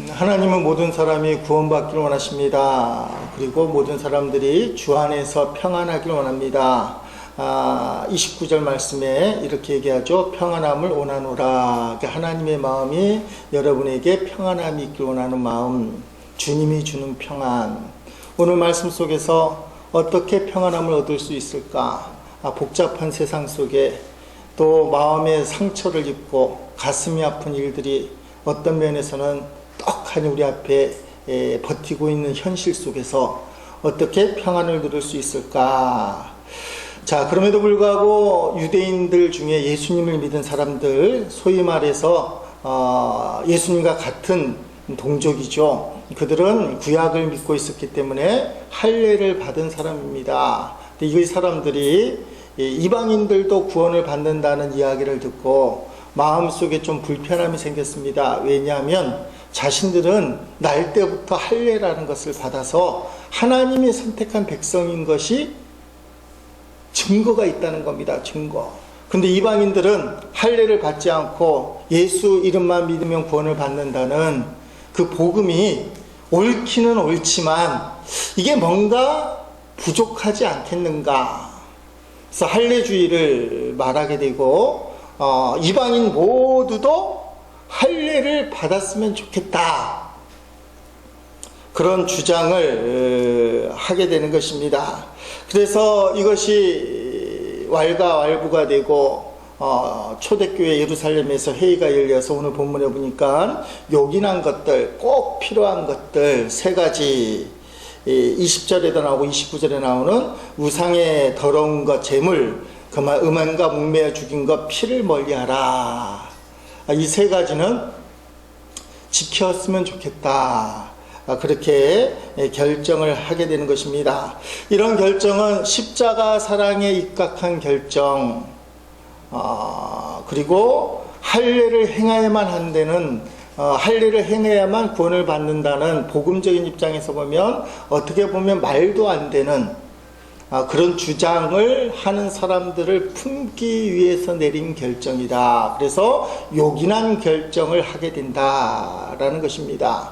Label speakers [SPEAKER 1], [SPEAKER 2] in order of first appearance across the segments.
[SPEAKER 1] 하나님은 모든 사람이 구원받기를 원하십니다. 그리고 모든 사람들이 주 안에서 평안하기를 원합니다. 29절 말씀에 이렇게 얘기하죠. 평안함을 원하노라. 하나님의 마음이 여러분에게 평안함이 있기를 원하는 마음, 주님이 주는 평안. 오늘 말씀 속에서 어떻게 평안함을 얻을 수 있을까? 복잡한 세상 속에 또 마음의 상처를 입고 가슴이 아픈 일들이 어떤 면에서는 떡하니 우리 앞에 버티고 있는 현실 속에서 어떻게 평안을 누릴 수 있을까? 자, 그럼에도 불구하고 유대인들 중에 예수님을 믿은 사람들, 소위 말해서 예수님과 같은 동족이죠. 그들은 구약을 믿고 있었기 때문에 할례를 받은 사람입니다. 근데 이 사람들이 이방인들도 구원을 받는다는 이야기를 듣고 마음속에 좀 불편함이 생겼습니다. 왜냐하면 자신들은 날 때부터 할례라는 것을 받아서 하나님이 선택한 백성인 것이 증거가 있다는 겁니다. 증거. 근데 이방인들은 할례를 받지 않고 예수 이름만 믿으면 구원을 받는다는 그 복음이 옳기는 옳지만 이게 뭔가 부족하지 않겠는가. 그래서 할례주의를 말하게 되고 이방인 모두도 할례를 받았으면 좋겠다. 그런 주장을 하게 되는 것입니다. 그래서 이것이 왈가왈부가 되고 초대교회 예루살렘에서 회의가 열려서 오늘 본문에 보니까 요긴한 것들, 꼭 필요한 것들 세 가지, 20절에도 나오고 29절에 나오는 우상의 더러운 것, 재물, 음한과 목매어 죽인 것, 피를 멀리하라. 이 세 가지는 지켰으면 좋겠다. 그렇게 결정을 하게 되는 것입니다. 이런 결정은 십자가 사랑에 입각한 결정, 그리고 할례를 행해야만 한다는, 할례를 행해야만 구원을 받는다는 복음적인 입장에서 보면 어떻게 보면 말도 안 되는 그런 주장을 하는 사람들을 품기 위해서 내린 결정이다. 그래서 요긴한 결정을 하게 된다라는 것입니다.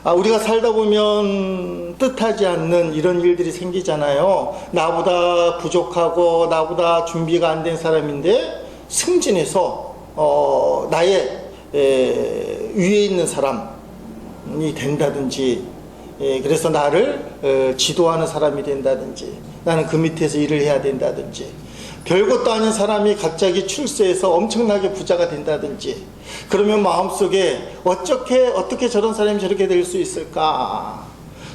[SPEAKER 1] 우리가 살다 보면 뜻하지 않는 이런 일들이 생기잖아요. 나보다 부족하고 나보다 준비가 안 된 사람인데 승진해서 나의 위에 있는 사람이 된다든지, 그래서 나를 지도하는 사람이 된다든지, 나는 그 밑에서 일을 해야 된다든지, 별것도 아닌 사람이 갑자기 출세해서 엄청나게 부자가 된다든지, 그러면 마음속에 어떻게 저런 사람이 저렇게 될 수 있을까?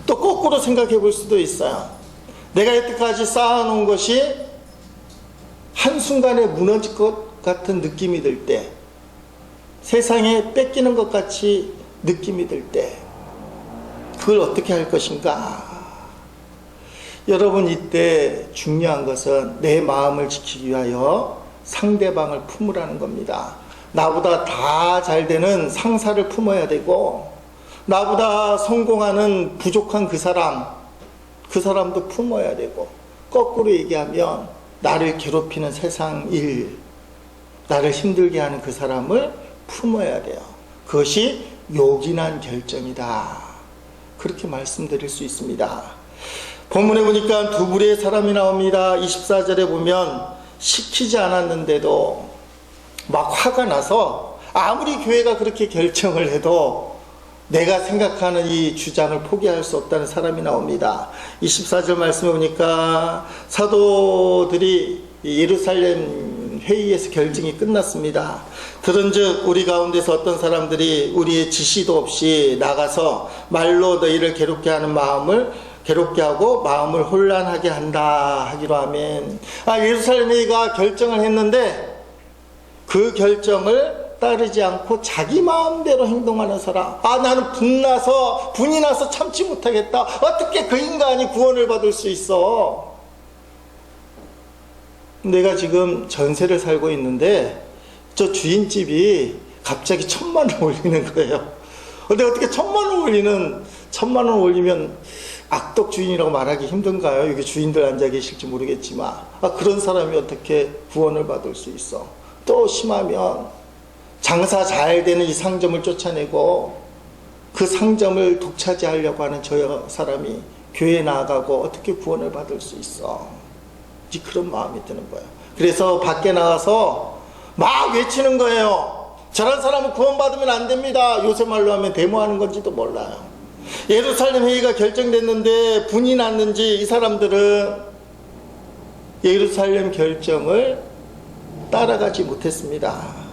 [SPEAKER 1] 또 거꾸로 생각해 볼 수도 있어요. 내가 여태까지 쌓아놓은 것이 한순간에 무너질 것 같은 느낌이 들 때, 세상에 뺏기는 것 같이 느낌이 들 때, 그걸 어떻게 할 것인가? 여러분, 이때 중요한 것은 내 마음을 지키기 위하여 상대방을 품으라는 겁니다. 나보다 다 잘되는 상사를 품어야 되고, 나보다 성공하는 부족한 그 사람도 품어야 되고, 거꾸로 얘기하면 나를 괴롭히는 세상 일, 나를 힘들게 하는 그 사람을 품어야 돼요. 그것이 요긴한 결정이다. 그렇게 말씀드릴 수 있습니다. 본문에 보니까 두 부류의 사람이 나옵니다. 24절에 보면 시키지 않았는데도 막 화가 나서 아무리 교회가 그렇게 결정을 해도 내가 생각하는 이 주장을 포기할 수 없다는 사람이 나옵니다. 24절 말씀에 보니까 사도들이 예루살렘 회의에서 결정이 끝났습니다. 그런즉 우리 가운데서 어떤 사람들이 우리의 지시도 없이 나가서 말로 너희를 괴롭게 하는 마음을 괴롭게 하고 마음을 혼란하게 한다 하기로 하면, 예루살렘 회의가 결정을 했는데 그 결정을 따르지 않고 자기 마음대로 행동하는 사람, 나는 분이 나서 참지 못하겠다. 어떻게 그 인간이 구원을 받을 수 있어? 내가 지금 전세를 살고 있는데 저 주인집이 갑자기 1,000만 원 올리는 거예요. 근데 어떻게 1,000만 원 올리면 악덕 주인이라고 말하기 힘든가요? 여기 주인들 앉아 계실지 모르겠지만, 그런 사람이 어떻게 구원을 받을 수 있어? 또 심하면 장사 잘 되는 이 상점을 쫓아내고 그 상점을 독차지하려고 하는 저 사람이 교회에 나아가고 어떻게 구원을 받을 수 있어? 이제 그런 마음이 드는 거예요. 그래서 밖에 나가서 막 외치는 거예요. 저런 사람은 구원받으면 안 됩니다. 요새 말로 하면 데모하는 건지도 몰라요. 예루살렘 회의가 결정됐는데 분이 났는지 이 사람들은 예루살렘 결정을 따라가지 못했습니다.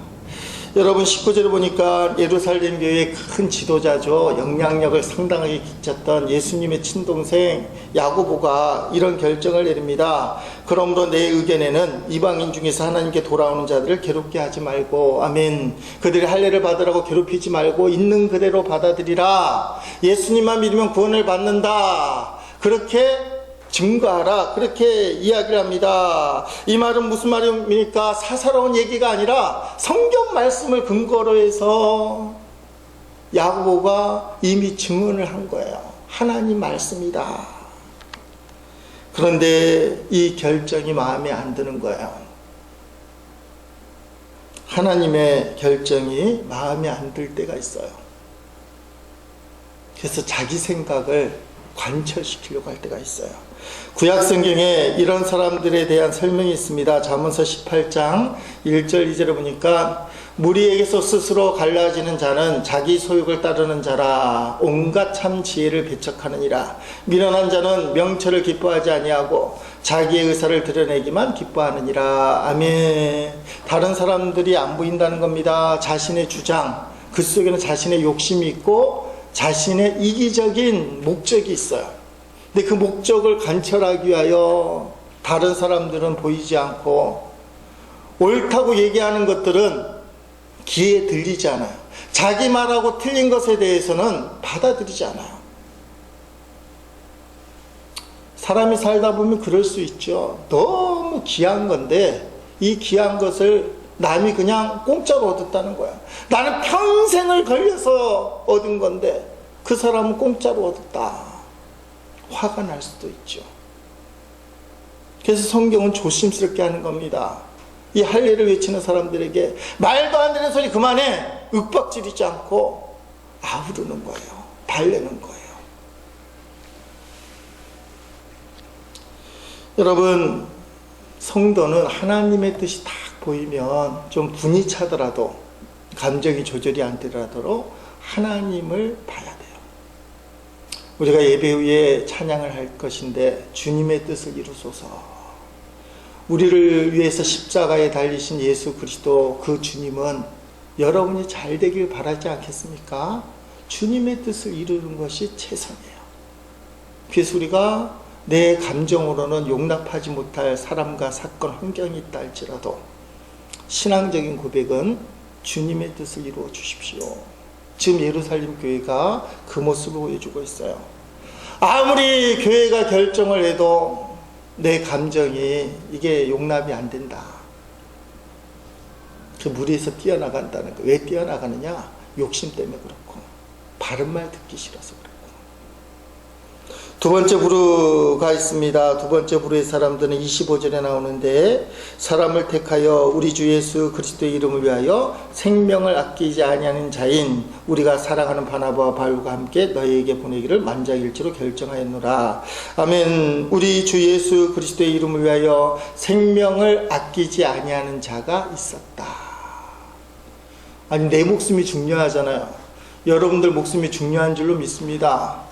[SPEAKER 1] 여러분 19절에 보니까 예루살렘 교회의 큰 지도자죠. 영향력을 상당하게 끼쳤던 예수님의 친동생 야고보가 이런 결정을 내립니다. 그러므로 내 의견에는 이방인 중에서 하나님께 돌아오는 자들을 괴롭게 하지 말고, 아멘, 그들이 할례를 받으라고 괴롭히지 말고 있는 그대로 받아들이라. 예수님만 믿으면 구원을 받는다. 그렇게 증거하라. 그렇게 이야기를 합니다. 이 말은 무슨 말입니까? 사사로운 얘기가 아니라 성경 말씀을 근거로 해서 야고보가 이미 증언을 한 거예요. 하나님 말씀이다. 그런데 이 결정이 마음에 안 드는 거예요. 하나님의 결정이 마음에 안 들 때가 있어요. 그래서 자기 생각을 관철시키려고 할 때가 있어요. 구약성경에 이런 사람들에 대한 설명이 있습니다. 잠언서 18장 1절 2절에 보니까 무리에게서 스스로 갈라지는 자는 자기 소욕을 따르는 자라. 온갖 참 지혜를 배척하느니라. 미련한 자는 명철을 기뻐하지 아니하고 자기의 의사를 드러내기만 기뻐하느니라. 아멘. 다른 사람들이 안 보인다는 겁니다. 자신의 주장, 그 속에는 자신의 욕심이 있고 자신의 이기적인 목적이 있어요. 근데 그 목적을 관철하기 위하여 다른 사람들은 보이지 않고 옳다고 얘기하는 것들은 귀에 들리지 않아요. 자기 말하고 틀린 것에 대해서는 받아들이지 않아요. 사람이 살다 보면 그럴 수 있죠. 너무 귀한 건데 이 귀한 것을 남이 그냥 공짜로 얻었다는 거야. 나는 평생을 걸려서 얻은 건데 그 사람은 공짜로 얻었다. 화가 날 수도 있죠. 그래서 성경은 조심스럽게 하는 겁니다. 이 할례를 외치는 사람들에게 말도 안 되는 소리 그만해, 윽박지르지 않고 아우르는 거예요. 달래는 거예요. 여러분, 성도는 하나님의 뜻이 딱 보이면 좀 분이 차더라도, 감정이 조절이 안 되더라도 하나님을 봐야 돼요. 우리가 예배 후에 찬양을 할 것인데 주님의 뜻을 이루소서. 우리를 위해서 십자가에 달리신 예수 그리스도, 그 주님은 여러분이 잘 되길 바라지 않겠습니까? 주님의 뜻을 이루는 것이 최선이에요. 그래서 우리가 내 감정으로는 용납하지 못할 사람과 사건, 환경이 있다 할지라도 신앙적인 고백은 주님의 뜻을 이루어 주십시오. 지금 예루살렘 교회가 그 모습을 보여주고 있어요. 아무리 교회가 결정을 해도 내 감정이 이게 용납이 안 된다. 그 무리에서 뛰어나간다는 거. 왜 뛰어나가느냐? 욕심 때문에 그렇고, 바른 말 듣기 싫어서 그렇고. 두 번째 부류가 있습니다. 두 번째 부류의 사람들은 25절에 나오는데, 사람을 택하여 우리 주 예수 그리스도의 이름을 위하여 생명을 아끼지 아니하는 자인 우리가 사랑하는 바나바와 바울과 함께 너희에게 보내기를 만장일치로 결정하였노라. 아멘. 우리 주 예수 그리스도의 이름을 위하여 생명을 아끼지 아니하는 자가 있었다. 아니, 내 목숨이 중요하잖아요. 여러분들 목숨이 중요한 줄로 믿습니다.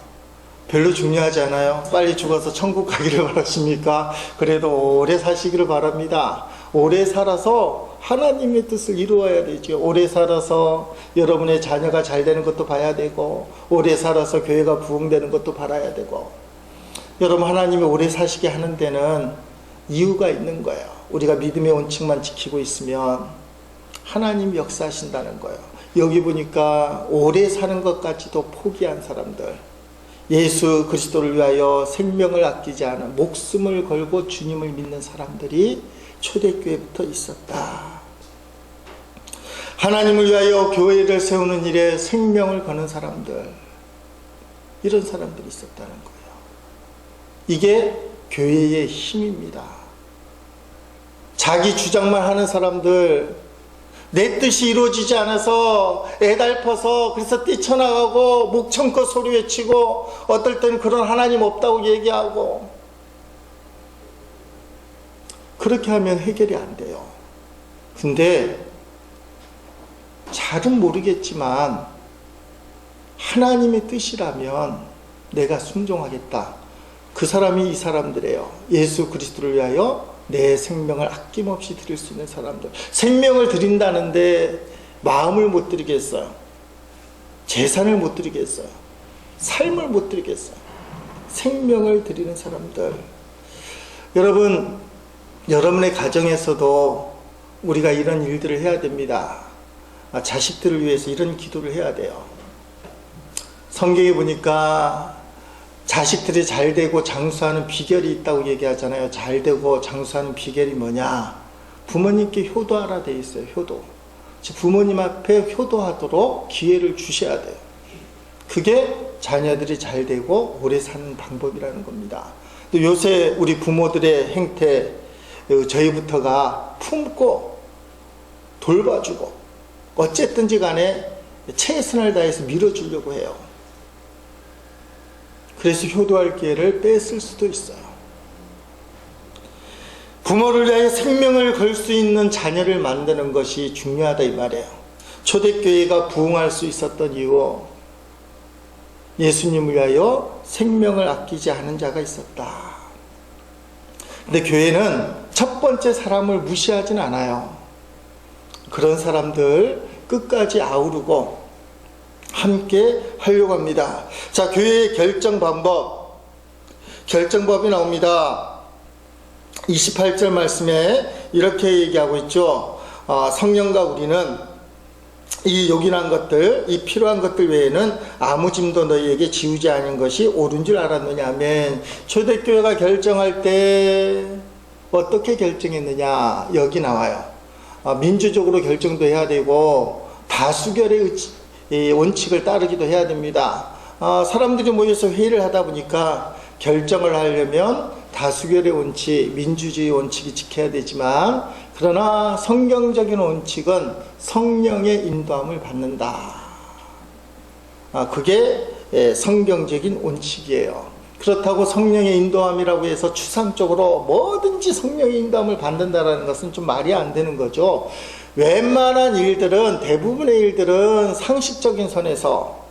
[SPEAKER 1] 별로 중요하지 않아요. 빨리 죽어서 천국 가기를 바라십니까? 그래도 오래 사시기를 바랍니다. 오래 살아서 하나님의 뜻을 이루어야 되죠. 오래 살아서 여러분의 자녀가 잘 되는 것도 봐야 되고, 오래 살아서 교회가 부흥되는 것도 바라야 되고. 여러분, 하나님이 오래 사시게 하는 데는 이유가 있는 거예요. 우리가 믿음의 원칙만 지키고 있으면 하나님이 역사하신다는 거예요. 여기 보니까 오래 사는 것까지도 포기한 사람들, 예수 그리스도를 위하여 생명을 아끼지 않아 목숨을 걸고 주님을 믿는 사람들이 초대교회부터 있었다. 하나님을 위하여 교회를 세우는 일에 생명을 거는 사람들, 이런 사람들이 있었다는 거예요. 이게 교회의 힘입니다. 자기 주장만 하는 사람들, 내 뜻이 이루어지지 않아서 애달퍼서 그래서 뛰쳐나가고 목청껏 소리 외치고 어떨 때는 그런 하나님 없다고 얘기하고 그렇게 하면 해결이 안 돼요. 근데 잘은 모르겠지만 하나님의 뜻이라면 내가 순종하겠다. 그 사람이 이 사람들이에요. 예수 그리스도를 위하여 내 생명을 아낌없이 드릴 수 있는 사람들. 생명을 드린다는데 마음을 못 드리겠어요. 재산을 못 드리겠어요. 삶을 못 드리겠어요. 생명을 드리는 사람들. 여러분, 여러분의 가정에서도 우리가 이런 일들을 해야 됩니다. 자식들을 위해서 이런 기도를 해야 돼요. 성경에 보니까 자식들이 잘 되고 장수하는 비결이 있다고 얘기하잖아요. 잘 되고 장수하는 비결이 뭐냐? 부모님께 효도하라 돼 있어요. 효도. 부모님 앞에 효도하도록 기회를 주셔야 돼요. 그게 자녀들이 잘 되고 오래 사는 방법이라는 겁니다. 또 요새 우리 부모들의 행태, 저희부터가 품고 돌봐주고 어쨌든지 간에 최선을 다해서 밀어주려고 해요. 그래서 효도할 기회를 뺐을 수도 있어요. 부모를 위하여 생명을 걸 수 있는 자녀를 만드는 것이 중요하다 이 말이에요. 초대교회가 부흥할 수 있었던 이유, 예수님을 위하여 생명을 아끼지 않은 자가 있었다. 근데 교회는 첫 번째 사람을 무시하진 않아요. 그런 사람들 끝까지 아우르고 함께 하려고 합니다. 자, 교회의 결정 결정법이 나옵니다. 28절 말씀에 이렇게 얘기하고 있죠. 성령과 우리는 이 요긴한 것들, 이 필요한 것들 외에는 아무 짐도 너희에게 지우지 않은 것이 옳은 줄 알았느냐 하면, 초대교회가 결정할 때 어떻게 결정했느냐 여기 나와요. 민주적으로 결정도 해야 되고 다수결의 원칙을 따르기도 해야 됩니다. 사람들이 모여서 회의를 하다 보니까 결정을 하려면 다수결의 원칙, 민주주의 원칙이 지켜야 되지만, 그러나 성경적인 원칙은 성령의 인도함을 받는다. 그게 성경적인 원칙이에요. 그렇다고 성령의 인도함이라고 해서 추상적으로 뭐든지 성령의 인도함을 받는다는 것은 좀 말이 안 되는 거죠. 웬만한 일들은, 대부분의 일들은 상식적인 선에서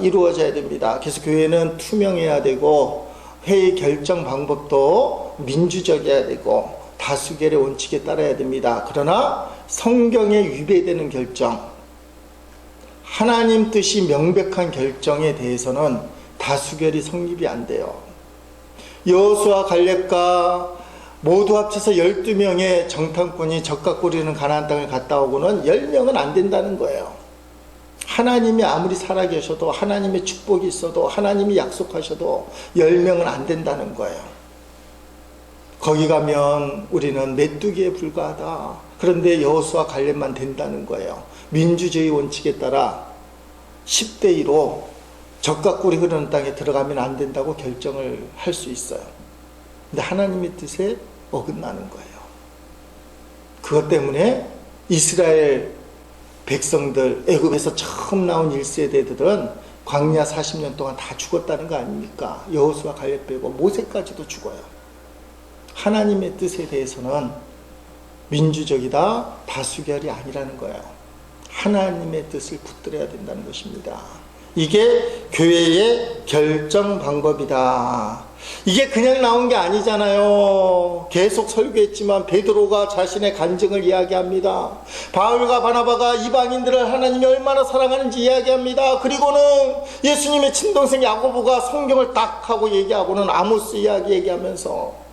[SPEAKER 1] 이루어져야 됩니다. 그래서 교회는 투명해야 되고, 회의 결정 방법도 민주적이어야 되고, 다수결의 원칙에 따라야 됩니다. 그러나 성경에 위배되는 결정, 하나님 뜻이 명백한 결정에 대해서는 다수결이 성립이 안 돼요. 여호수아 갈렙과 모두 합쳐서 12명의 정탐꾼이 젖과 꿀이는 가나안 땅을 갔다 오고는 10명은 안 된다는 거예요. 하나님이 아무리 살아계셔도, 하나님의 축복이 있어도, 하나님이 약속하셔도 10명은 안 된다는 거예요. 거기 가면 우리는 메뚜기에 불과하다. 그런데 여호수아 갈렙만 된다는 거예요. 민주주의 원칙에 따라 10대 2로 젖과 꿀이 흐르는 땅에 들어가면 안 된다고 결정을 할 수 있어요. 근데 하나님의 뜻에 어긋나는 거예요. 그것 때문에 이스라엘 백성들, 애굽에서 처음 나온 1세대들은 광야 40년 동안 다 죽었다는 거 아닙니까? 여호수아 갈렙 빼고 모세까지도 죽어요. 하나님의 뜻에 대해서는 민주적이다, 다수결이 아니라는 거예요. 하나님의 뜻을 붙들어야 된다는 것입니다. 이게 교회의 결정 방법이다. 이게 그냥 나온 게 아니잖아요. 계속 설교했지만 베드로가 자신의 간증을 이야기합니다. 바울과 바나바가 이방인들을 하나님이 얼마나 사랑하는지 이야기합니다. 그리고는 예수님의 친동생 야고보가 성경을 딱 하고 얘기하고는 아모스 이야기 얘기하면서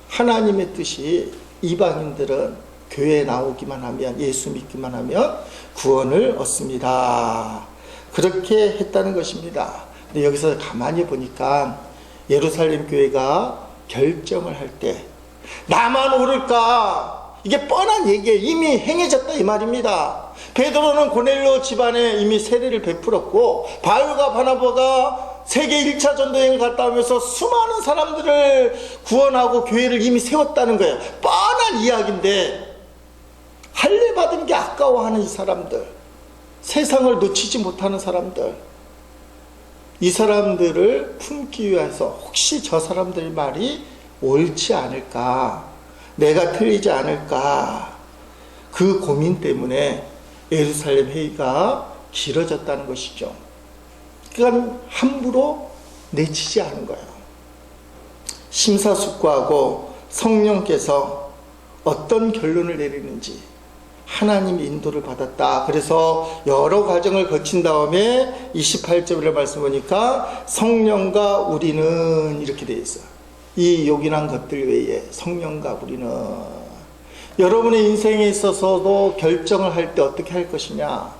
[SPEAKER 1] 하나님의 뜻이 이방인들은 교회에 나오기만 하면, 예수 믿기만 하면 구원을 얻습니다. 그렇게 했다는 것입니다. 근데 여기서 가만히 보니까 예루살렘 교회가 결정을 할 때 나만 오를까? 이게 뻔한 얘기예요. 이미 행해졌다 이 말입니다. 베드로는 고넬료 집안에 이미 세례를 베풀었고, 바울과 바나바가 세계 1차 전도여행을 갔다 오면서 수많은 사람들을 구원하고 교회를 이미 세웠다는 거예요. 뻔한 이야기인데 할례 받은 게 아까워하는 이 사람들, 세상을 놓치지 못하는 사람들, 이 사람들을 품기 위해서 혹시 저 사람들 말이 옳지 않을까, 내가 틀리지 않을까, 그 고민 때문에 예루살렘 회의가 길어졌다는 것이죠. 그러니까 함부로 내치지 않은 거예요. 심사숙고하고 성령께서 어떤 결론을 내리는지 하나님의 인도를 받았다. 그래서 여러 과정을 거친 다음에 28절의 말씀 보니까 성령과 우리는 이렇게 되어 있어요. 이 요긴한 것들 외에 성령과 우리는, 여러분의 인생에 있어서도 결정을 할 때 어떻게 할 것이냐,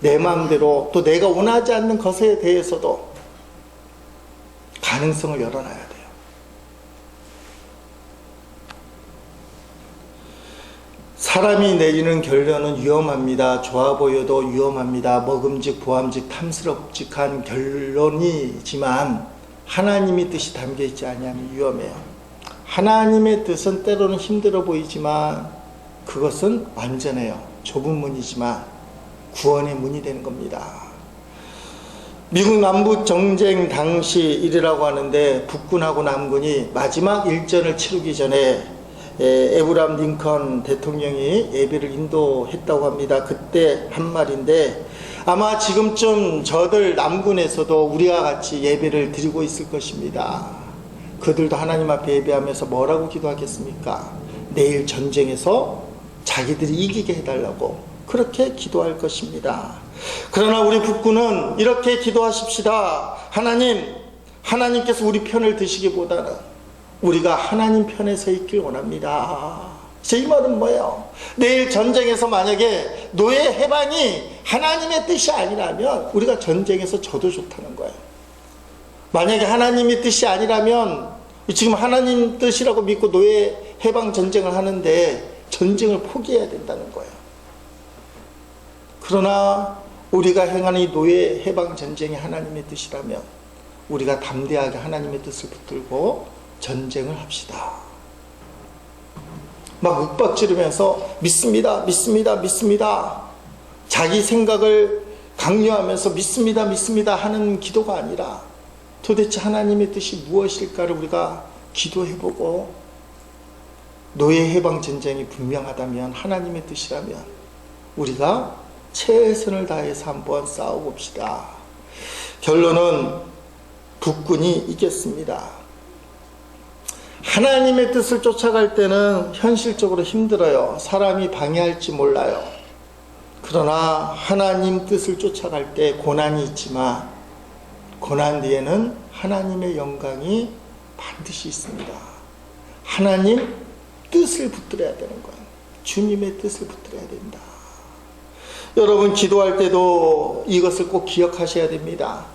[SPEAKER 1] 내 마음대로 또 내가 원하지 않는 것에 대해서도 가능성을 열어놔야 돼요. 사람이 내리는 결론은 위험합니다. 좋아 보여도 위험합니다. 먹음직 보암직 탐스럽직한 결론이지만 하나님의 뜻이 담겨있지 아니하면 위험해요. 하나님의 뜻은 때로는 힘들어 보이지만 그것은 완전해요. 좁은 문이지만 구원의 문이 되는 겁니다. 미국 남북 정쟁 당시 일이라고 하는데, 북군하고 남군이 마지막 일전을 치르기 전에 에브람 링컨 대통령이 예배를 인도했다고 합니다. 그때 한 말인데, 아마 지금쯤 저들 남군에서도 우리와 같이 예배를 드리고 있을 것입니다. 그들도 하나님 앞에 예배하면서 뭐라고 기도하겠습니까? 내일 전쟁에서 자기들이 이기게 해달라고 그렇게 기도할 것입니다. 그러나 우리 북군은 이렇게 기도하십시다. 하나님께서 우리 편을 드시기보다는 우리가 하나님 편에 서 있길 원합니다. 이 말은 뭐예요? 내일 전쟁에서 만약에 노예 해방이 하나님의 뜻이 아니라면 우리가 전쟁에서 져도 좋다는 거예요. 만약에 하나님의 뜻이 아니라면 지금 하나님 뜻이라고 믿고 노예 해방 전쟁을 하는데 전쟁을 포기해야 된다는 거예요. 그러나 우리가 행하는 이 노예 해방 전쟁이 하나님의 뜻이라면 우리가 담대하게 하나님의 뜻을 붙들고 전쟁을 합시다. 막 윽박지르면서 믿습니다, 믿습니다, 믿습니다, 자기 생각을 강요하면서 믿습니다, 믿습니다 하는 기도가 아니라 도대체 하나님의 뜻이 무엇일까를 우리가 기도해보고, 노예 해방 전쟁이 분명하다면 하나님의 뜻이라면 우리가 최선을 다해서 한번 싸워봅시다. 결론은 북군이 이겼습니다. 하나님의 뜻을 쫓아갈 때는 현실적으로 힘들어요. 사람이 방해할지 몰라요. 그러나 하나님 뜻을 쫓아갈 때 고난이 있지만 고난 뒤에는 하나님의 영광이 반드시 있습니다. 하나님 뜻을 붙들어야 되는 거예요. 주님의 뜻을 붙들어야 된다. 여러분 기도할 때도 이것을 꼭 기억하셔야 됩니다.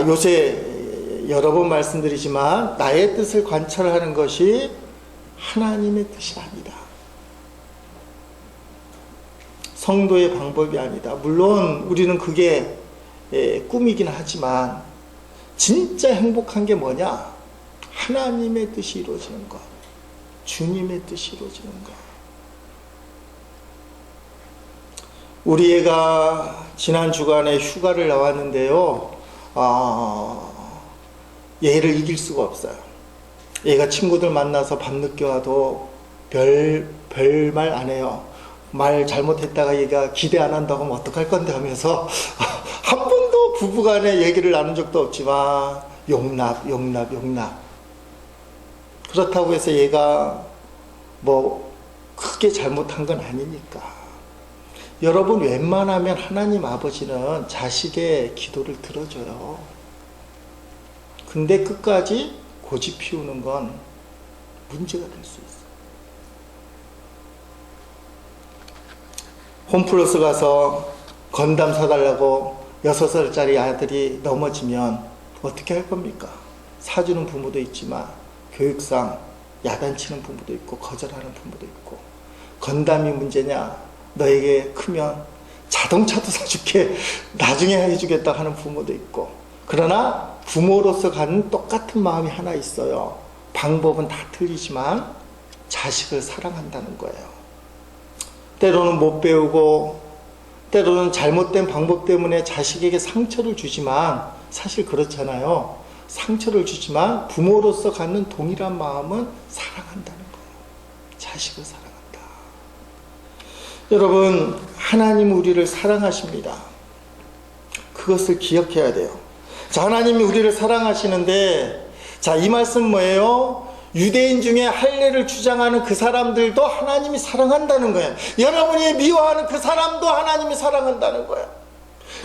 [SPEAKER 1] 요새 여러 번 말씀드리지만 나의 뜻을 관찰하는 것이 하나님의 뜻이 아니다. 성도의 방법이 아니다. 물론 우리는 그게 꿈이긴 하지만 진짜 행복한 게 뭐냐? 하나님의 뜻이 이루어지는 것, 주님의 뜻이 이루어지는 것. 우리 애가 지난 주간에 휴가를 나왔는데요. 얘를 이길 수가 없어요. 얘가 친구들 만나서 밤늦게 와도 별말 안 해요. 말 잘못했다가 얘가 기대 안 한다고 하면 어떡할 건데 하면서 한 번도 부부간에 얘기를 나눈 적도 없지만 용납. 그렇다고 해서 얘가 뭐 크게 잘못한 건 아니니까. 여러분 웬만하면 하나님 아버지는 자식의 기도를 들어줘요. 근데 끝까지 고집 피우는 건 문제가 될 수 있어요. 홈플러스 가서 건담 사달라고 6살짜리 아들이 넘어지면 어떻게 할 겁니까? 사주는 부모도 있지만 교육상 야단치는 부모도 있고 거절하는 부모도 있고, 건담이 문제냐? 너에게 크면 자동차도 사줄게, 나중에 해주겠다 하는 부모도 있고. 그러나 부모로서 갖는 똑같은 마음이 하나 있어요. 방법은 다 틀리지만 자식을 사랑한다는 거예요. 때로는 못 배우고, 때로는 잘못된 방법 때문에 자식에게 상처를 주지만, 사실 그렇잖아요. 상처를 주지만 부모로서 갖는 동일한 마음은 사랑한다는 거예요. 자식을 사랑한다. 여러분, 하나님 우리를 사랑하십니다. 그것을 기억해야 돼요. 자, 하나님이 우리를 사랑하시는데, 자, 이 말씀 뭐예요? 유대인 중에 할례를 주장하는 그 사람들도 하나님이 사랑한다는 거예요. 여러분이 미워하는 그 사람도 하나님이 사랑한다는 거예요.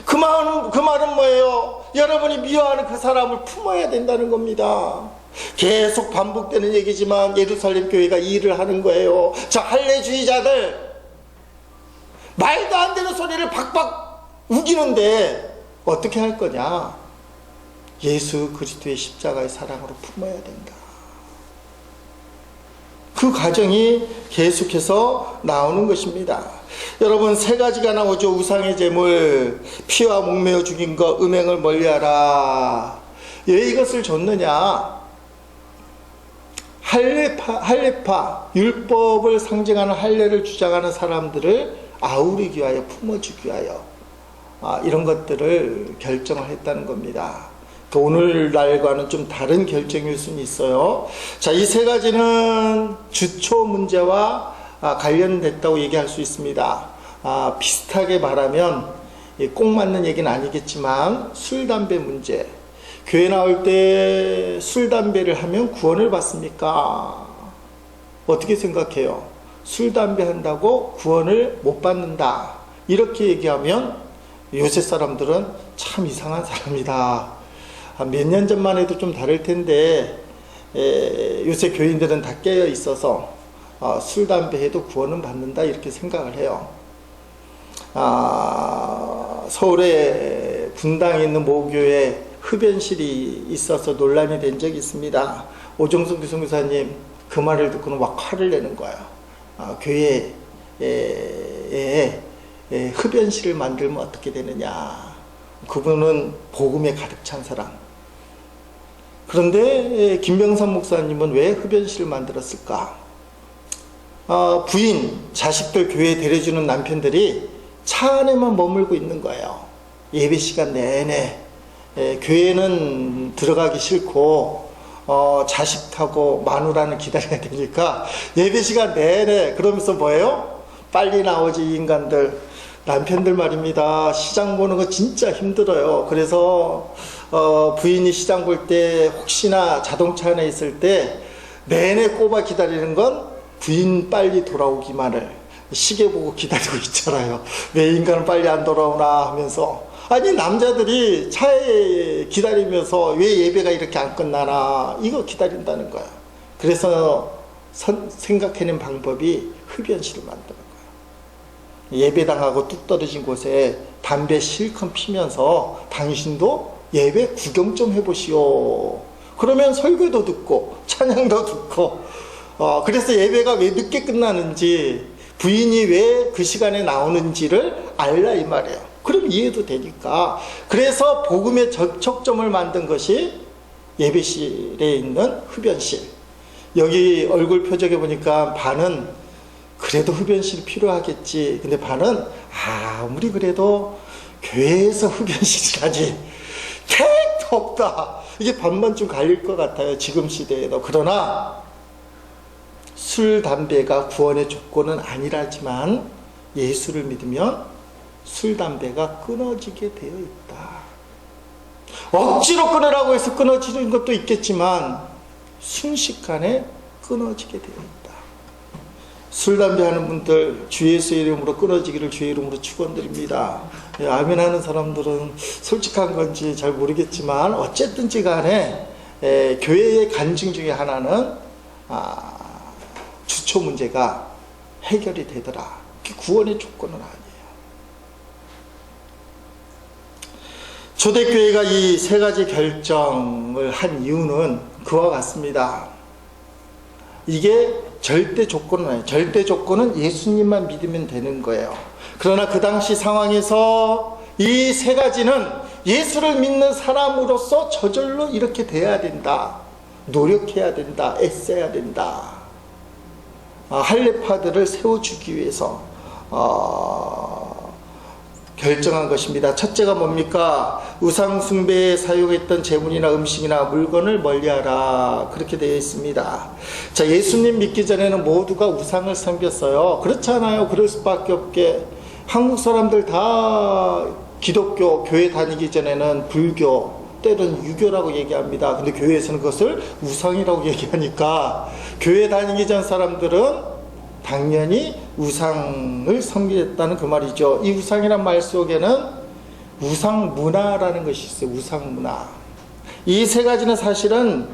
[SPEAKER 1] 그 말은 뭐예요? 여러분이 미워하는 그 사람을 품어야 된다는 겁니다. 계속 반복되는 얘기지만 예루살렘 교회가 이 일을 하는 거예요. 자, 할례주의자들 말도 안 되는 소리를 박박 우기는데 어떻게 할 거냐? 예수 그리스도의 십자가의 사랑으로 품어야 된다. 그 과정이 계속해서 나오는 것입니다. 여러분, 세 가지가 나오죠. 우상의 제물, 피와 목매어 죽인 것, 음행을 멀리하라. 왜 이것을 줬느냐? 할례파, 율법을 상징하는 할례를 주장하는 사람들을 아우르기 위하여, 품어주기 위하여 이런 것들을 결정을 했다는 겁니다. 오늘날과는 좀 다른 결정일 수는 있어요. 자, 이 세 가지는 주초 문제와 관련됐다고 얘기할 수 있습니다. 비슷하게 말하면 꼭 맞는 얘기는 아니겠지만 술, 담배 문제. 교회 나올 때 술, 담배를 하면 구원을 받습니까? 어떻게 생각해요? 술, 담배 한다고 구원을 못 받는다. 이렇게 얘기하면 요새 사람들은 참 이상한 사람이다. 몇 년 전만 해도 좀 다를 텐데 요새 교인들은 다 깨어 있어서 술, 담배 해도 구원은 받는다 이렇게 생각을 해요. 서울에 분당에 있는 모교에 흡연실이 있어서 논란이 된 적이 있습니다. 오정숙 교수님 그 말을 듣고는 막 화를 내는 거예요. 교회에 흡연실을 만들면 어떻게 되느냐. 그분은 복음에 가득 찬 사람. 그런데 김병삼 목사님은 왜 흡연실을 만들었을까? 부인, 자식들 교회에 데려주는 남편들이 차 안에만 머물고 있는 거예요. 예배 시간 내내. 교회는 들어가기 싫고 자식하고 마누라는 기다려야 되니까 예배 시간 내내. 그러면서 뭐예요? 빨리 나오지 이 인간들. 남편들 말입니다. 시장 보는 거 진짜 힘들어요. 그래서 부인이 시장 볼 때 혹시나 자동차 안에 있을 때 내내 꼽아 기다리는 건 부인 빨리 돌아오기만을 시계 보고 기다리고 있잖아요. 왜 인간은 빨리 안 돌아오나 하면서. 아니, 남자들이 차에 기다리면서 왜 예배가 이렇게 안 끝나나 이거 기다린다는 거야. 그래서 생각해낸 방법이 흡연실을 만드는 거야. 예배당하고 뚝 떨어진 곳에 담배 실컷 피면서 당신도 예배 구경 좀 해보시오. 그러면 설교도 듣고 찬양도 듣고 그래서 예배가 왜 늦게 끝나는지 부인이 왜 그 시간에 나오는지를 알라 이 말이에요. 그럼 이해도 되니까. 그래서 복음의 접촉점을 만든 것이 예배실에 있는 흡연실. 여기 얼굴 표정에 보니까 반은 그래도 흡연실이 필요하겠지. 근데 반은 아무리 그래도 교회에서 흡연실이라니 택도 없다. 이게 반만 좀 갈릴 것 같아요. 지금 시대에도. 그러나 술, 담배가 구원의 조건은 아니라지만 예수를 믿으면 술, 담배가 끊어지게 되어 있다. 억지로 끊으라고 해서 끊어지는 것도 있겠지만 순식간에 끊어지게 되어 있다. 술, 담배 하는 분들 주 예수의 이름으로 끊어지기를 주의 이름으로 축원드립니다. 아멘 하는 사람들은 솔직한 건지 잘 모르겠지만 어쨌든지 간에 교회의 간증 중에 하나는 주초 문제가 해결이 되더라. 그게 구원의 조건은 아니에요. 초대교회가 이 세 가지 결정을 한 이유는 그와 같습니다. 이게 절대 조건은 아니에요. 절대 조건은 예수님만 믿으면 되는 거예요. 그러나 그 당시 상황에서 이 세 가지는 예수를 믿는 사람으로서 저절로 이렇게 돼야 된다. 노력해야 된다. 애써야 된다. 할례파들을 세워주기 위해서 결정한 것입니다. 첫째가 뭡니까? 우상 숭배에 사용했던 재물이나 음식이나 물건을 멀리하라, 그렇게 되어 있습니다. 자, 예수님 믿기 전에는 모두가 우상을 섬겼어요. 그렇지 않아요? 그럴 수밖에 없게 한국 사람들 다 기독교 교회 다니기 전에는 불교, 때로는 유교라고 얘기합니다. 근데 교회에서는 그것을 우상이라고 얘기하니까 교회 다니기 전 사람들은 당연히 우상을 섬기겠다는 그 말이죠. 이 우상이란 말 속에는 우상 문화라는 것이 있어요. 우상 문화. 이 세 가지는 사실은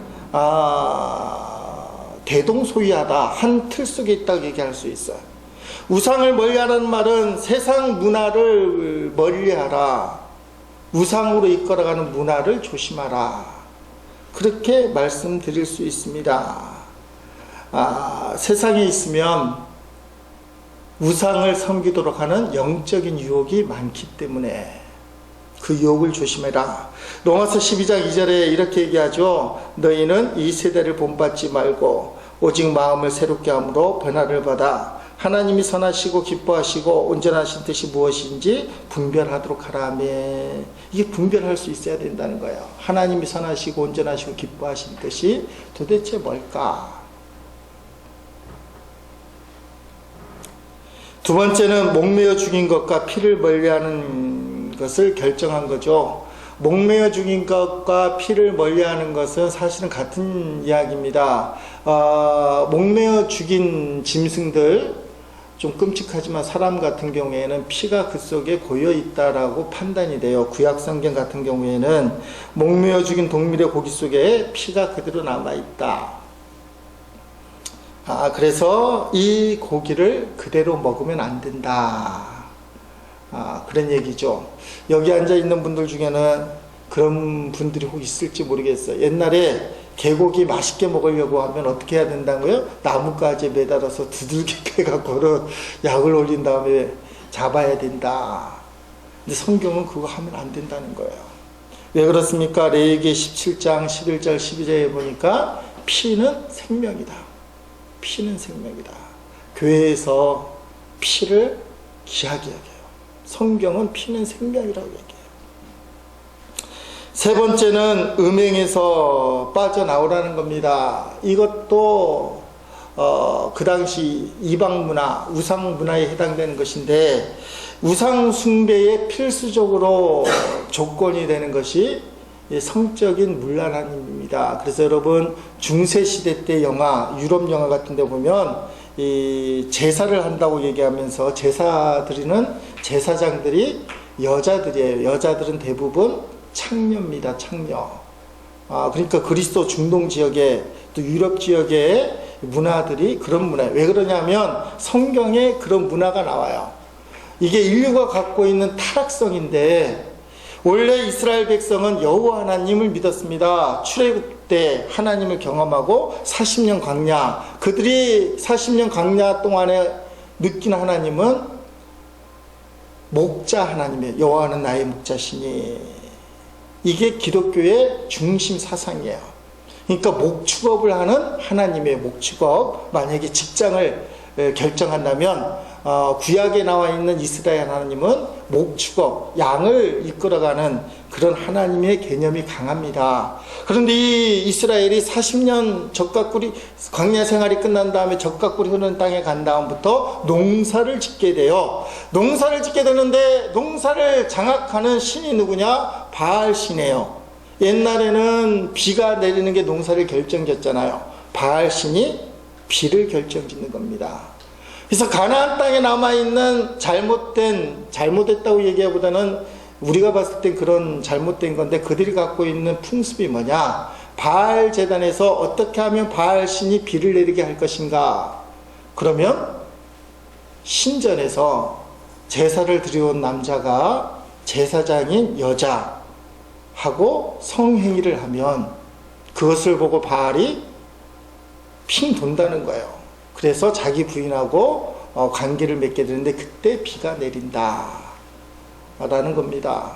[SPEAKER 1] 대동소이하다, 한 틀 속에 있다고 얘기할 수 있어요. 우상을 멀리하라는 말은 세상 문화를 멀리하라, 우상으로 이끌어가는 문화를 조심하라, 그렇게 말씀드릴 수 있습니다. 세상에 있으면 우상을 섬기도록 하는 영적인 유혹이 많기 때문에 그 유혹을 조심해라. 로마서 12장 2절에 이렇게 얘기하죠. 너희는 이 세대를 본받지 말고 오직 마음을 새롭게 함으로 변화를 받아 하나님이 선하시고 기뻐하시고 온전하신 뜻이 무엇인지 분별하도록 하라며. 이게 분별할 수 있어야 된다는 거예요. 하나님이 선하시고 온전하시고 기뻐하신 뜻이 도대체 뭘까? 두 번째는 목매어 죽인 것과 피를 멀리하는 것을 결정한 거죠. 목매어 죽인 것과 피를 멀리하는 것은 사실은 같은 이야기입니다. 목매어 죽인 짐승들, 좀 끔찍하지만 사람 같은 경우에는 피가 그 속에 고여 있다라고 판단이 돼요. 구약 성경 같은 경우에는 목매어 죽인 동물의 고기 속에 피가 그대로 남아 있다. 그래서 이 고기를 그대로 먹으면 안 된다. 그런 얘기죠. 여기 앉아 있는 분들 중에는 그런 분들이 혹 있을지 모르겠어요. 옛날에 개고기 맛있게 먹으려고 하면 어떻게 해야 된다고요? 나뭇가지에 매달아서 두들겨 패갖고는 약을 올린 다음에 잡아야 된다. 근데 성경은 그거 하면 안 된다는 거예요. 왜 그렇습니까? 레위기 17장 11절 12절에 보니까 피는 생명이다. 피는 생명이다. 교회에서 피를 귀하게 여겨요. 성경은 피는 생명이라고 얘기해요. 세 번째는 음행에서 빠져나오라는 겁니다. 이것도 그 당시 이방 문화, 우상 문화에 해당되는 것인데, 우상 숭배의 필수적으로 조건이 되는 것이 성적인 문란함입니다. 그래서 여러분 중세시대 때 영화, 유럽 영화 같은 데 보면 이 제사를 한다고 얘기하면서 제사 드리는 제사장들이 여자들이에요. 여자들은 대부분 창녀입니다. 창녀. 그러니까 그리스도 중동 지역에 또 유럽 지역의 문화들이 그런 문화예요. 왜 그러냐면 성경에 그런 문화가 나와요. 이게 인류가 갖고 있는 타락성인데, 원래 이스라엘 백성은 여호와 하나님을 믿었습니다. 출애굽 때 하나님을 경험하고 40년 광야, 그들이 40년 광야 동안에 느낀 하나님은 목자 하나님이에요. 여호와는 나의 목자시니. 이게 기독교의 중심 사상이에요. 그러니까 목축업을 하는 하나님의 목축업, 만약에 직장을 결정한다면 구약에 나와 있는 이스라엘 하나님은 목축업, 양을 이끌어가는 그런 하나님의 개념이 강합니다. 그런데 이 이스라엘이 40년 적각꿀이 광야 생활이 끝난 다음에 적각꿀이 흐르는 땅에 간 다음부터 농사를 짓게 돼요. 농사를 짓게 되는데 농사를 장악하는 신이 누구냐? 바알 신이에요. 옛날에는 비가 내리는 게 농사를 결정짓잖아요. 바알 신이 비를 결정짓는 겁니다. 그래서 가나안 땅에 남아있는 잘못됐다고 얘기하기보다는 우리가 봤을 땐 그런 잘못된 건데, 그들이 갖고 있는 풍습이 뭐냐? 바알 제단에서 어떻게 하면 바알 신이 비를 내리게 할 것인가? 그러면 신전에서 제사를 드려온 남자가 제사장인 여자하고 성행위를 하면 그것을 보고 바알이 핑 돈다는 거예요. 그래서 자기 부인하고 관계를 맺게 되는데 그때 비가 내린다 라는 겁니다.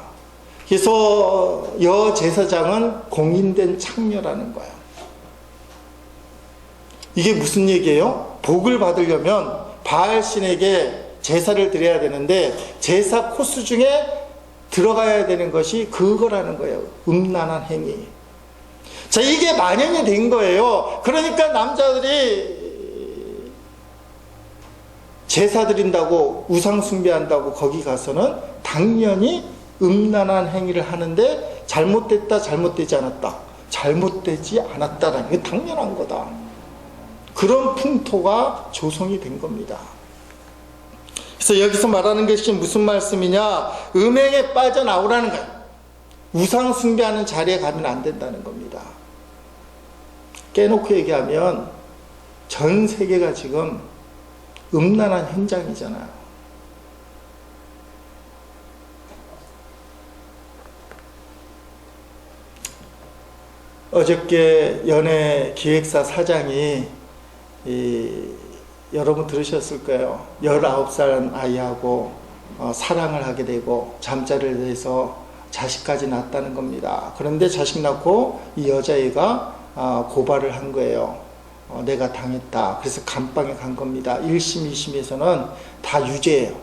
[SPEAKER 1] 그래서 여제사장은 공인된 창녀라는 거예요. 이게 무슨 얘기예요? 복을 받으려면 바알신에게 제사를 드려야 되는데 제사 코스 중에 들어가야 되는 것이 그거라는 거예요. 음란한 행위. 자, 이게 만연이 된 거예요. 그러니까 남자들이 제사 드린다고 우상 숭배한다고 거기 가서는 당연히 음란한 행위를 하는데 잘못됐다, 잘못되지 않았다. 잘못되지 않았다라는 게 당연한 거다. 그런 풍토가 조성이 된 겁니다. 그래서 여기서 말하는 것이 무슨 말씀이냐? 음행에 빠져나오라는 거예요. 우상 숭배하는 자리에 가면 안 된다는 겁니다. 깨놓고 얘기하면 전 세계가 지금 음란한 현장이잖아요. 어저께 연예기획사 사장이 여러분 들으셨을 거예요. 19살 아이하고 사랑을 하게 되고 잠자리를 해서 자식까지 낳았다는 겁니다. 그런데 자식 낳고 이 여자애가 고발을 한 거예요. 내가 당했다. 그래서 감방에 간 겁니다. 1심, 2심에서는 다 유죄예요.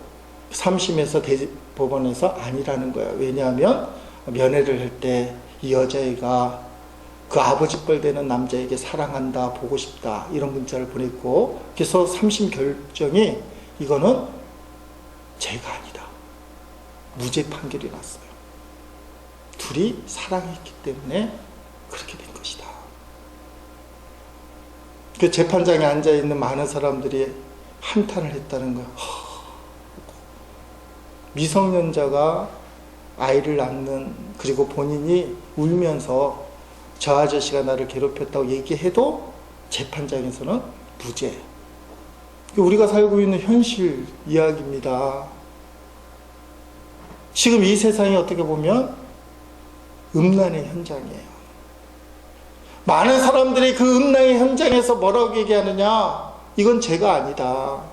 [SPEAKER 1] 3심에서 대법원에서 아니라는 거예요. 왜냐하면 면회를 할 때 이 여자애가 그 아버지 뻘 되는 남자에게 사랑한다, 보고 싶다 이런 문자를 보냈고, 그래서 3심 결정이 이거는 죄가 아니다, 무죄 판결이 났어요. 둘이 사랑했기 때문에 그렇게 된 것이다. 그 재판장에 앉아있는 많은 사람들이 한탄을 했다는 거예요. 미성년자가 아이를 낳는, 그리고 본인이 울면서 저 아저씨가 나를 괴롭혔다고 얘기해도 재판장에서는 무죄. 우리가 살고 있는 현실 이야기입니다. 지금 이 세상이 어떻게 보면 음란의 현장이에요. 많은 사람들이 그 음란의 현장에서 뭐라고 얘기하느냐? 이건 죄가 아니다.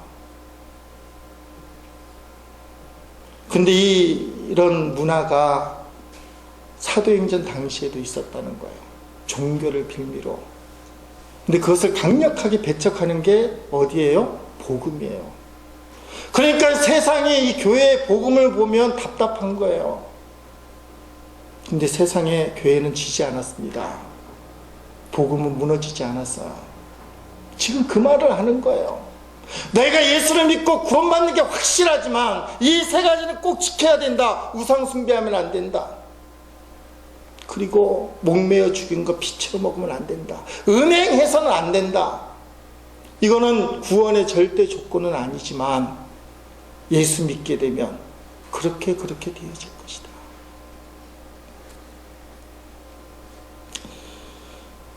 [SPEAKER 1] 근데 이런 문화가 사도행전 당시에도 있었다는 거예요. 종교를 빌미로. 근데 그것을 강력하게 배척하는 게 어디예요? 복음이에요. 그러니까 세상이 이 교회의 복음을 보면 답답한 거예요. 근데 세상에 교회는 지지 않았습니다. 복음은 무너지지 않았어요. 지금 그 말을 하는 거예요. 내가 예수를 믿고 구원받는 게 확실하지만 이 세 가지는 꼭 지켜야 된다. 우상 숭배하면 안 된다. 그리고 목매어 죽인 거 피처럼 먹으면 안 된다. 음행해서는 안 된다. 이거는 구원의 절대 조건은 아니지만 예수 믿게 되면 그렇게 되어질 것이다.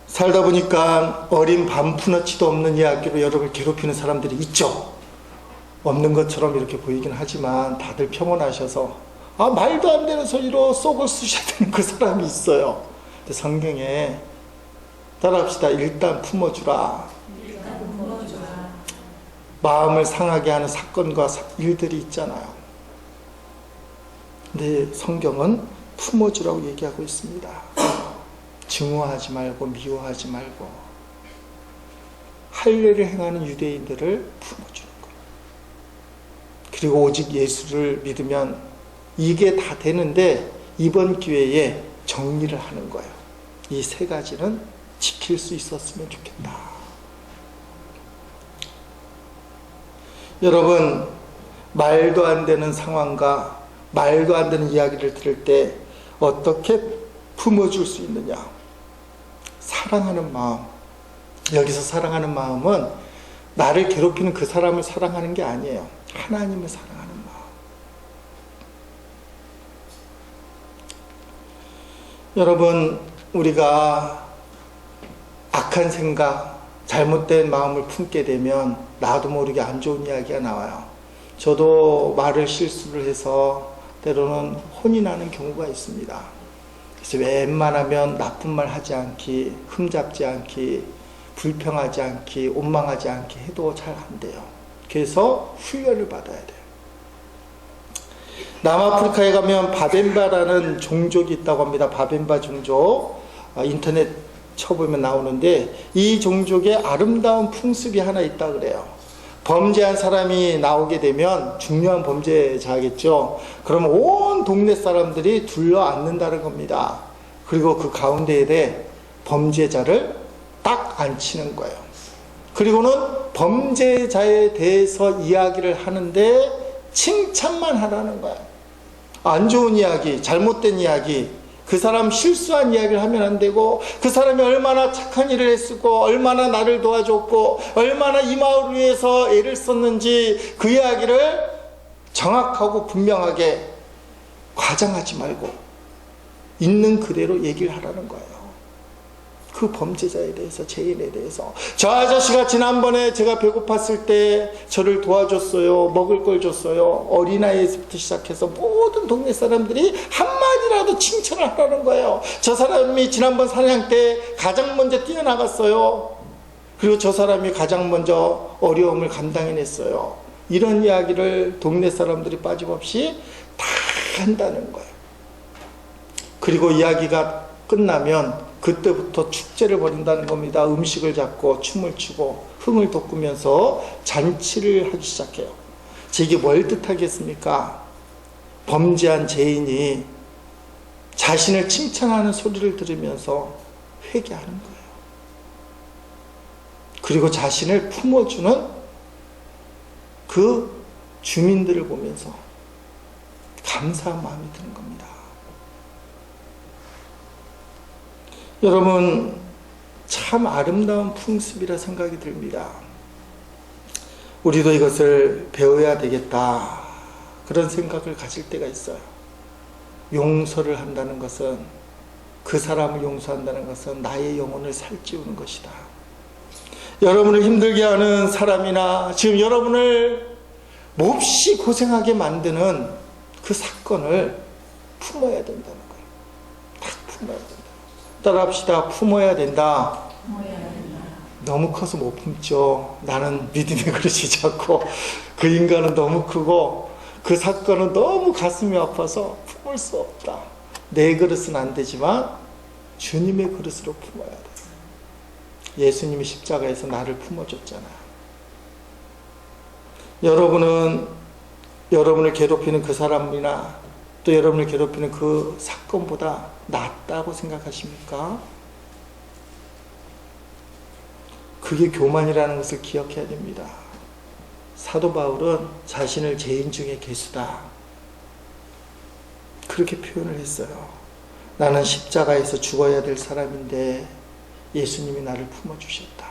[SPEAKER 1] 살다 보니까 어린 밤푸너치도 없는 이야기로 여러분을 괴롭히는 사람들이 있죠. 없는 것처럼 이렇게 보이긴 하지만 다들 평온하셔서 말도 안 되는 소리로 속을 쑤셔야 되는 그 사람이 있어요. 근데 성경에 따라합시다. 일단 품어주라. 마음을 상하게 하는 사건과 일들이 있잖아요. 근데 성경은 품어주라고 얘기하고 있습니다. 증오하지 말고 미워하지 말고 할례를 행하는 유대인들을 품어주는 거예요. 그리고 오직 예수를 믿으면 이게 다 되는데 이번 기회에 정리를 하는 거예요. 이 세 가지는 지킬 수 있었으면 좋겠다. 여러분, 말도 안 되는 상황과 말도 안 되는 이야기를 들을 때 어떻게 품어줄 수 있느냐? 사랑하는 마음. 여기서 사랑하는 마음은 나를 괴롭히는 그 사람을 사랑하는 게 아니에요. 하나님을 사랑하는 마음. 여러분, 우리가 악한 생각, 잘못된 마음을 품게 되면 나도 모르게 안 좋은 이야기가 나와요. 저도 말을 실수를 해서 때로는 혼이 나는 경우가 있습니다. 그래서 웬만하면 나쁜 말 하지 않기, 흠잡지 않기, 불평하지 않기, 원망하지 않기 해도 잘 안 돼요. 그래서 훈련을 받아야 돼요. 남아프리카에 가면 바벤바라는 종족이 있다고 합니다. 바벤바 종족. 인터넷 쳐보면 나오는데 이 종족의 아름다운 풍습이 하나 있다 그래요. 범죄한 사람이 나오게 되면 중요한 범죄자겠죠. 그러면 온 동네 사람들이 둘러앉는다는 겁니다. 그리고 그 가운데에 범죄자를 딱 앉히는 거예요. 그리고는 범죄자에 대해서 이야기를 하는데 칭찬만 하라는 거예요. 안 좋은 이야기, 잘못된 이야기, 그 사람 실수한 이야기를 하면 안 되고, 그 사람이 얼마나 착한 일을 했고, 얼마나 나를 도와줬고, 얼마나 이 마을을 위해서 애를 썼는지 그 이야기를 정확하고 분명하게 과장하지 말고 있는 그대로 얘기를 하라는 거예요. 그 범죄자에 대해서, 죄인에 대해서. 저 아저씨가 지난번에 제가 배고팠을 때 저를 도와줬어요. 먹을 걸 줬어요. 어린아이에서부터 시작해서 모든 동네 사람들이 한마디라도 칭찬을 하라는 거예요. 저 사람이 지난번 사냥 때 가장 먼저 뛰어나갔어요. 그리고 저 사람이 가장 먼저 어려움을 감당해냈어요. 이런 이야기를 동네 사람들이 빠짐없이 다 한다는 거예요. 그리고 이야기가 끝나면 그때부터 축제를 벌인다는 겁니다. 음식을 잡고 춤을 추고 흥을 돋구면서 잔치를 하기 시작해요. 이게 뭘 뜻하겠습니까? 범죄한 죄인이 자신을 칭찬하는 소리를 들으면서 회개하는 거예요. 그리고 자신을 품어주는 그 주민들을 보면서 감사한 마음이 드는 겁니다. 여러분, 참 아름다운 풍습이라 생각이 듭니다. 우리도 이것을 배워야 되겠다, 그런 생각을 가질 때가 있어요. 용서를 한다는 것은, 그 사람을 용서한다는 것은 나의 영혼을 살찌우는 것이다. 여러분을 힘들게 하는 사람이나 지금 여러분을 몹시 고생하게 만드는 그 사건을 품어야 된다는 거예요. 딱 품어야 된다. 따라합시다. 품어야 된다. 너무 커서 못 품죠. 나는 믿음의 그릇이 작고 그 인간은 너무 크고 그 사건은 너무 가슴이 아파서 품을 수 없다. 내 그릇은 안 되지만 주님의 그릇으로 품어야 돼. 예수님이 십자가에서 나를 품어줬잖아요. 여러분은 여러분을 괴롭히는 그 사람이나 또 여러분을 괴롭히는 그 사건보다 낫다고 생각하십니까? 그게 교만이라는 것을 기억해야 됩니다. 사도 바울은 자신을 죄인 중에 괴수다, 그렇게 표현을 했어요. 나는 십자가에서 죽어야 될 사람인데 예수님이 나를 품어주셨다.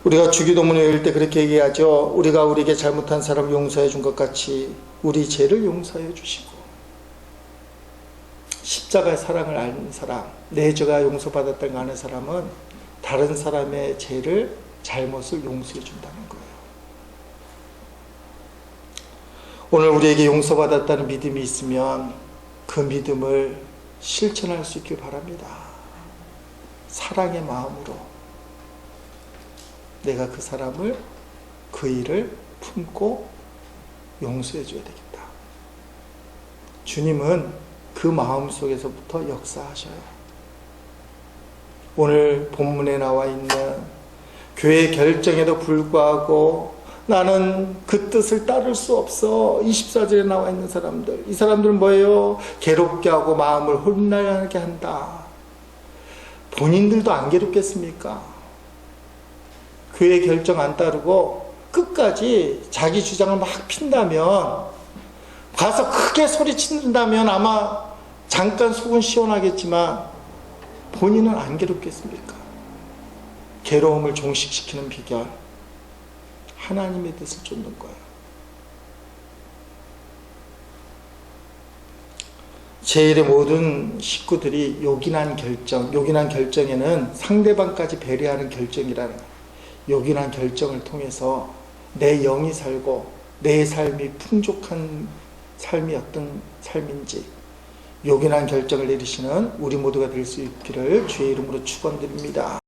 [SPEAKER 1] 우리가 주기도문을 읽을 때 그렇게 얘기하죠. 우리가 우리에게 잘못한 사람 용서해 준 것 같이 우리 죄를 용서해 주시고. 십자가의 사랑을 아는 사람, 내 죄가 용서받았다는 걸 아는 사람은 다른 사람의 죄를, 잘못을 용서해 준다는 거예요. 오늘 우리에게 용서받았다는 믿음이 있으면 그 믿음을 실천할 수 있길 바랍니다. 사랑의 마음으로 내가 그 사람을, 그 일을 품고 용서해 줘야 되겠다. 주님은 그 마음 속에서부터 역사하셔요. 오늘 본문에 나와 있는 교회의 결정에도 불구하고 나는 그 뜻을 따를 수 없어, 24절에 나와 있는 사람들, 이 사람들은 뭐예요? 괴롭게 하고 마음을 혼란하게 한다. 본인들도 안 괴롭겠습니까? 교회 결정 안 따르고 끝까지 자기 주장을 막 핀다면, 가서 크게 소리친다면 아마 잠깐 속은 시원하겠지만 본인은 안 괴롭겠습니까? 괴로움을 종식시키는 비결, 하나님의 뜻을 쫓는 거예요. 제1의 모든 식구들이 요긴한 결정에는 상대방까지 배려하는 결정이라는 거예요. 요긴한 결정을 통해서 내 영이 살고 내 삶이 풍족한 삶이 어떤 삶인지 요긴한 결정을 내리시는 우리 모두가 될 수 있기를 주의 이름으로 축원드립니다.